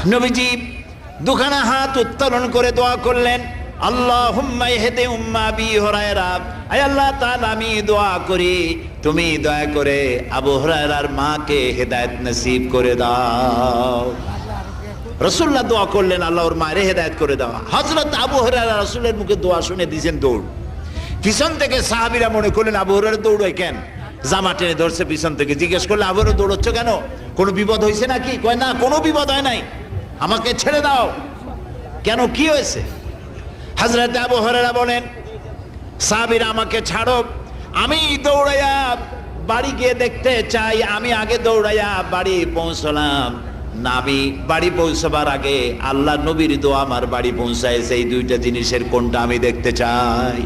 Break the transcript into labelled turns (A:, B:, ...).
A: নবীজি দুখানা হাত উত্তোলন করে দোয়া করলেন, আল্লাহুম্মা ইহদি উম্মা আবি হুরায়রা, আয় আল্লাহ তাআলা আমি দোয়া করি তুমি দয়া করে আবু হুরায়রার মাকে হেদায়েত নসিব করে দাও। রাসূলুল্লাহ দোয়া করলেন আল্লাহ ওর মায়ের হেদায়েত করে দাও। হযরত আবু হুরায়রা রাসূলের মুখে দোয়া শুনে দিয়েছেন দৌড়। পিছন থেকে সাহাবীরা মনে করলেন আবু হুরায়রা দৌড়ায় কেন, জামা টেনে ধরছে পিছন থেকে। জিজ্ঞেস করলে আবু হুরায়রা দৌড়চ্ছ কেন, কোনো বিপদ হয়েছে নাকি? কয় না, কোনো বিপদ হয় নাই, আমাকে ছেড়ে দাও। কেন, কি হয়েছে? হযরত আবু হুরায়রা বলেন, সাহাবীরা আমাকে ছাড়ো, আমি দৌড়াইয়া বাড়ি গিয়ে দেখতে চাই। আমি আগে দৌড়াইয়া বাড়ি পৌঁছলাম, নাবি বাড়ি পৌঁছবার আগে আল্লাহ নবীর দোয়া আমার বাড়ি পৌঁছায়। সেই দুইটা জিনিসের কোনটা আমি দেখতে চাই।